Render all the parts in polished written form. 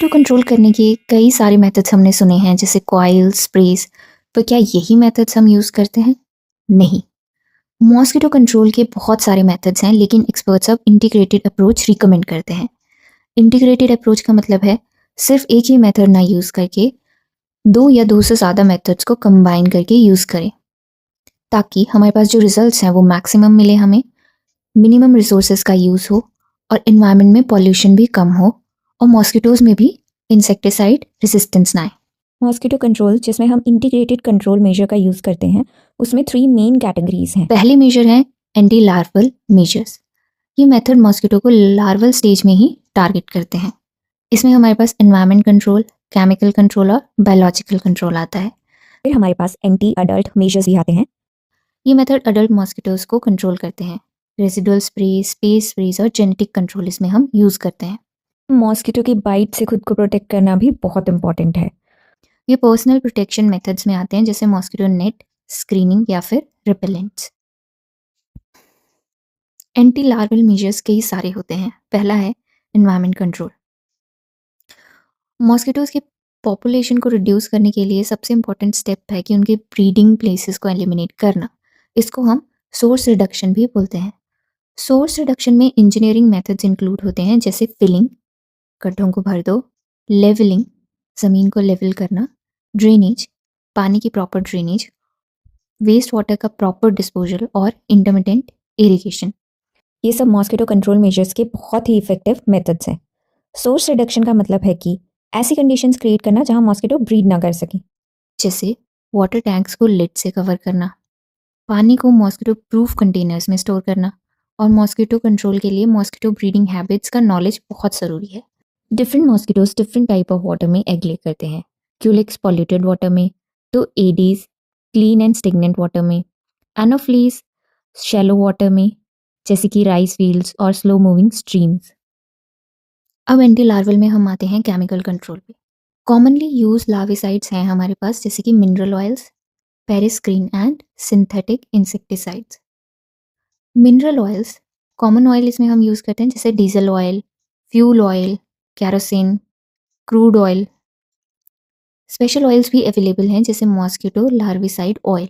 तो कंट्रोल करने के कई सारे मेथड्स हमने सुने हैं जैसे कॉइल, स्प्रेज। तो क्या यही मेथड्स हम यूज़ करते हैं? नहीं। मॉस्किटो कंट्रोल के बहुत सारे मेथड्स हैं, लेकिन एक्सपर्ट्स अब इंटीग्रेटेड अप्रोच रिकमेंड करते हैं। इंटीग्रेटेड अप्रोच का मतलब है सिर्फ एक ही मेथड ना यूज़ करके दो या दो से ज़्यादा मेथड्स को कंबाइन करके यूज़ करें, ताकि हमारे पास जो रिजल्ट्स हैं वो मैक्सिमम मिले हमें, मिनिमम रिसोर्सेज का यूज़ हो और इन्वायरमेंट में पॉल्यूशन भी कम हो और मॉस्किटोज़ में भी इंसेक्टिसाइड रेजिस्टेंस ना आए। मॉस्किटो कंट्रोल जिसमें हम इंटीग्रेटेड कंट्रोल मेजर का यूज़ करते हैं, उसमें 3 मेन कैटेगरीज हैं। पहले मेजर है एंटी लार्वल मेजर्स। ये मेथड मॉस्किटो को लार्वल स्टेज में ही टारगेट करते हैं। इसमें हमारे पास एनवायरनमेंट कंट्रोल, केमिकल कंट्रोल और बायोलॉजिकल कंट्रोल आता है। फिर हमारे पास एंटी अडल्ट मेजर्स भी आते हैं। ये मेथड अडल्ट मॉस्किटोज को कंट्रोल करते हैं। रेजिडुअल स्प्रे, स्पेस स्प्रेज और जेनेटिक कंट्रोल इसमें हम यूज़ करते हैं। मॉस्किटो की बाइट से खुद को प्रोटेक्ट करना भी बहुत इंपॉर्टेंट है। ये पर्सनल प्रोटेक्शन मेथड्स में आते हैं जैसे मॉस्किटो नेट, स्क्रीनिंग या फिर रिपेलेंट्स। एंटी लार्वल मेजर्स कई सारे होते हैं। पहला है एनवायरनमेंट कंट्रोल। मॉस्किटोज की पॉपुलेशन को रिड्यूस करने के लिए सबसे इम्पॉर्टेंट स्टेप है कि उनके ब्रीडिंग प्लेसेस को एलिमिनेट करना। इसको हम सोर्स रिडक्शन भी बोलते हैं। सोर्स रिडक्शन में इंजीनियरिंग मेथड्स इंक्लूड होते हैं जैसे फिलिंग, गड्ढों को भर दो, लेवलिंग, ज़मीन को लेवल करना, ड्रेनेज, पानी की प्रॉपर ड्रेनेज, वेस्ट वाटर का प्रॉपर डिस्पोजल और इंटरमिटेंट इरिगेशन। ये सब मॉस्किटो कंट्रोल मेजर्स के बहुत ही इफेक्टिव मेथड्स हैं। सोर्स रिडक्शन का मतलब है कि ऐसी कंडीशंस क्रिएट करना जहां मॉस्किटो ब्रीड ना कर सकें। जैसे वाटर टैंक्स को लिड से कवर करना, पानी को मॉस्किटो प्रूफ कंटेनर्स में स्टोर करना और मॉस्किटो कंट्रोल के लिए मॉस्किटो ब्रीडिंग हैबिट्स का नॉलेज बहुत ज़रूरी है। Different mosquitoes different type of water में एग ले करते हैं। क्यूलिक्स पॉल्यूटेड वाटर में, तो एडीज क्लीन एंड स्टिग्नेंट वाटर में, एनोफ्लीज शैलो वाटर में जैसे कि राइस फील्ड्स और स्लो मूविंग स्ट्रीम्स। अब एंटी लार्वल में हम आते हैं केमिकल कंट्रोल पे। कॉमनली यूज लार्विसाइड्स हैं हमारे पास जैसे कि mineral oils, Paris green and synthetic insecticides. Mineral oils, common oil इसमें हम यूज़ करते हैं जैसे diesel oil, fuel oil, kerosene, crude oil. Special oils भी अवेलेबल हैं जैसे मॉस्किटो लार्विसाइड ऑयल।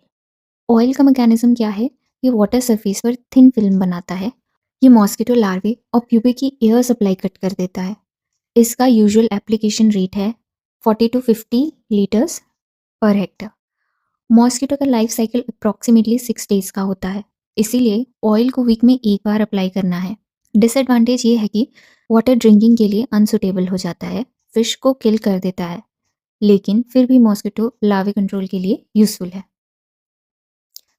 ऑयल का मैकेनिज्म क्या है? ये वाटर सरफेस पर थिन फिल्म बनाता है। ये मॉस्किटो लार्वे और प्यूपे की एयर सप्लाई कट कर देता है। इसका यूजुअल एप्लीकेशन रेट है 40 to 50 litres per hectare. Mosquito का लाइफ साइकिल अप्रॉक्सीमेटली 6 डेज का होता है, इसीलिए ऑयल को वीक में एक बार अप्लाई करना है। डिसएडवांटेज ये है कि वाटर ड्रिंकिंग के लिए अनसुटेबल हो जाता है, फिश को किल कर देता है, लेकिन फिर भी मॉस्किटो लार्वे कंट्रोल के लिए यूजफुल है।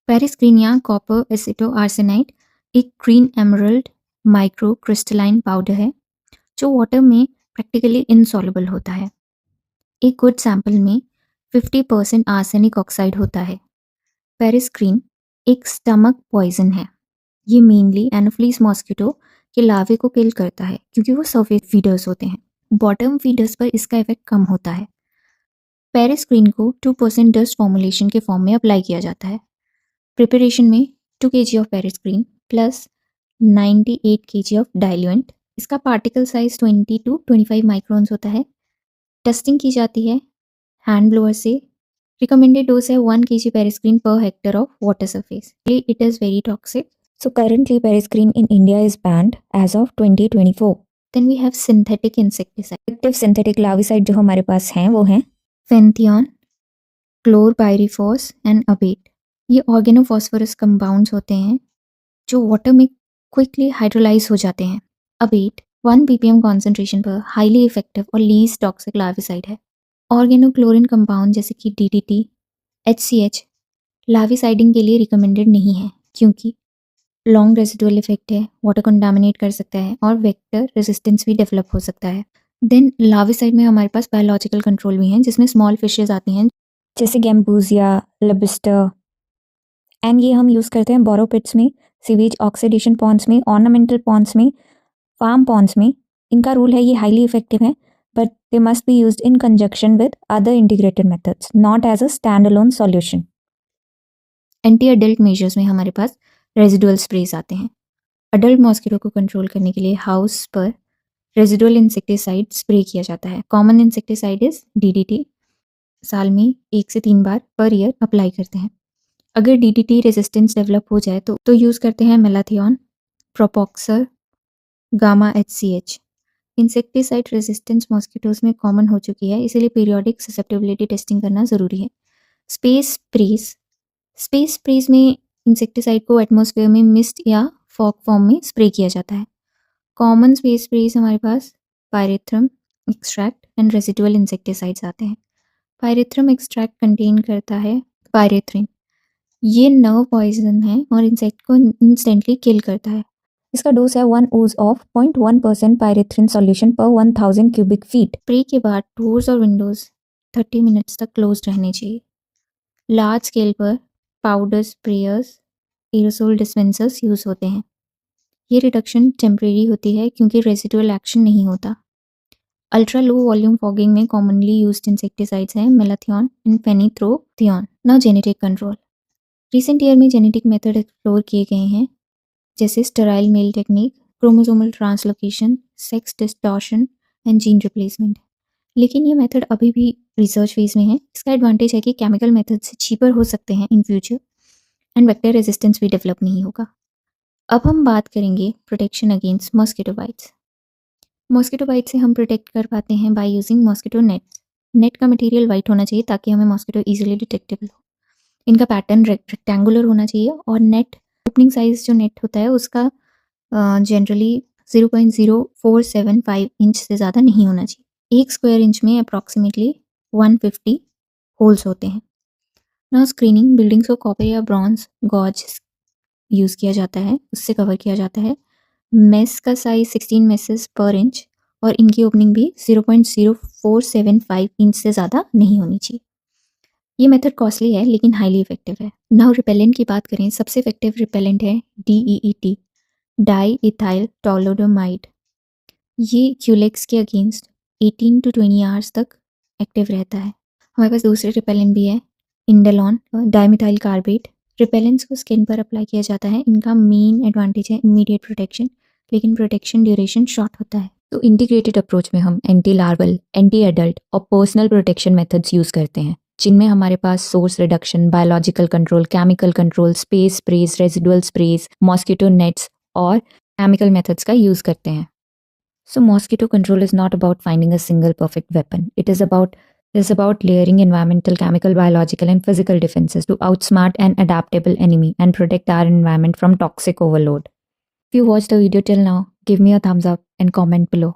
पेरिस्क्रीन या कॉपर एसिटो आर्सेनाइड एक green emerald micro crystalline powder है जो वाटर में प्रैक्टिकली इनसॉल्युबल होता है। एक गुड सैंपल में 50% आर्सेनिक ऑक्साइड होता है। पेरिस्क्रीन एक स्टमक पॉइजन है। ये मेनली एनोफ्लीस मॉस्किटो के लार्वे को किल करता है क्योंकि वो सरफेस फीडर्स होते हैं। बॉटम फीडर्स पर इसका इफेक्ट कम होता है। पेरिस्क्रीन को 2% डस्ट फॉर्मुलेशन के फॉर्म में अप्लाई किया जाता है। प्रिपरेशन में 2 kg of Paris green plus 98 kg of diluent. इसका पार्टिकल साइज 20 to 25 माइक्रोन्स होता है। टेस्टिंग की जाती है हैंड ब्लोअर से। रिकमेंडेड डोज है 1 kg Paris green per hectare of water surface. It is very toxic. So currently periscreen in India is banned as of 2024. Then we have synthetic insecticide. Active synthetic larvicide जो हमारे पास हैं वो हैं fenthion, chlorpyrifos and abate. ये organophosphorus compounds होते हैं जो वाटर में क्विकली हाइड्रोलाइज हो जाते हैं। अबेट 1 ppm कॉन्सेंट्रेशन पर हाईली इफेक्टिव और लीस्ट टॉक्सिक लार्विसाइड है। ऑर्गेनोक्लोरिन कंपाउंड जैसे कि DDT, HCH लार्विसाइडिंग के लिए रिकमेंडेड नहीं है क्योंकि लॉन्ग रेसिडुअल इफेक्ट है, वाटर कंटामिनेट कर सकता है और वेक्टर रेजिस्टेंस भी डेवलप हो सकता है। देन लार्विसाइड में हमारे पास बायोलॉजिकल कंट्रोल भी हैं जिसमें स्मॉल फिशेज आती हैं जैसे गैम्बूजिया, लबिस्टर एंड ये हम यूज़ करते हैं बोरो पिट्स में, सीवेज ऑक्सीडेशन पॉन्ड्स में, ऑर्नामेंटल पॉन्ड्स में, फार्म पॉन्ड्स में। इनका रूल है ये हाईली इफेक्टिव है but they must be used in conjunction with other integrated methods, not as a stand alone solution. Anti adult measures में हमारे पास रेजिडुअल स्प्रेज आते हैं। अडल्ट मॉस्किटो को कंट्रोल करने के लिए हाउस पर रेजिडुअल इंसेक्टिसाइड स्प्रे किया जाता है। कॉमन इंसेक्टिसाइड इज DDT, साल में 1 से 3 बार पर ईयर अप्लाई करते हैं। अगर DDT रेजिस्टेंस डेवलप हो जाए तो यूज़ करते हैं malathion, propoxur, gamma HCH। Insecticide resistance mosquitoes में कॉमन हो चुकी है, इसीलिए पीरियोडिक ससेप्टेबिलिटी टेस्टिंग करना ज़रूरी है। स्पेस स्प्रेज में इंसेक्टिसाइड को एटमॉस्फेयर में मिस्ट या फॉग फॉर्म में स्प्रे किया जाता है। कॉमन स्पेस स्प्रेज हमारे पास pyrethrum extract and residual insecticides आते हैं। पायरेथ्रम एक्सट्रैक्ट कंटेन करता है पायरेथ्रिन। ये नर्व पॉइजन है और इंसेक्ट को इंस्टेंटली किल करता है। इसका डोज है 1 ओज ऑफ 0.1% पायरेथ्रिन सॉल्यूशन पर 1000 क्यूबिक फीट। स्प्रे के बाद डोर्स और विंडोज 30 मिनट्स तक क्लोज रहने चाहिए। लार्ज स्केल पर powder sprayers, aerosol dispensers use होते हैं। ये रिडक्शन टेम्परेरी होती है क्योंकि रेजिडुअल एक्शन नहीं होता। अल्ट्रा लो वॉल्यूम फॉगिंग में कॉमनली यूज्ड इंसेक्टिसाइड्स हैं malathion and fenitrothion. Now genetic control. Recent year में जेनेटिक मेथड एक्सप्लोर किए गए हैं, जैसे sterile male technique, chromosomal translocation, sex distortion and gene replacement. लेकिन ये मेथड अभी भी रिसर्च फेज में है। इसका एडवांटेज है कि केमिकल मेथड से चीपर हो सकते हैं in future and vector resistance भी डेवलप नहीं होगा। अब हम बात करेंगे protection against mosquito bites. Mosquito bite से हम प्रोटेक्ट कर पाते हैं by using mosquito nets. Net का मटेरियल वाइट होना चाहिए ताकि हमें मॉस्किटो इजीली डिटेक्टेबल हो। इनका पैटर्न रेक्टेंगुलर होना चाहिए और नेट ओपनिंग साइज जो नेट होता है उसका जनरली 0.0475 इंच से ज़्यादा नहीं होना चाहिए। 1 स्क्वायर इंच में अप्रॉक्सीमेटली 150 होल्स होते हैं। ना स्क्रीनिंग, बिल्डिंग्स को कॉपर या ब्रॉन्ज गॉज यूज़ किया जाता है, उससे कवर किया जाता है। मेस का साइज 16 मेसेस पर इंच और इनकी ओपनिंग भी 0.0475 इंच से ज़्यादा नहीं होनी चाहिए। ये मेथड कॉस्टली है लेकिन हाईली इफेक्टिव है। नाउ रिपेलेंट की बात करें, सबसे इफेक्टिव रिपेलेंट है DEET, डाई इथाइल टॉलोडोमाइड। ये क्यूलेक्स के अगेंस्ट 18 to 20 आवर्स तक एक्टिव रहता है। हमारे पास दूसरे रिपेलेंट भी है, इंडेलॉन डाइमिथाइल कार्बेट। रिपेलेंट्स को स्किन पर अप्लाई किया जाता है। इनका मेन एडवांटेज है इमीडिएट प्रोटेक्शन, लेकिन प्रोटेक्शन ड्यूरेशन शॉर्ट होता है। तो इंटीग्रेटेड अप्रोच में हम एंटी लार्वल, एंटी एडल्ट और पर्सनल प्रोटेक्शन मेथड्स यूज़ करते हैं, जिनमें हमारे पास source reduction, biological control, chemical control, space sprays, residual sprays, mosquito nets और केमिकल मेथड्स का यूज़ करते हैं। So mosquito control is not about finding a single perfect weapon. It is about layering environmental, chemical, biological and physical defenses to outsmart an adaptable enemy and protect our environment from toxic overload. If you watched the video till now, give me a thumbs up and comment below.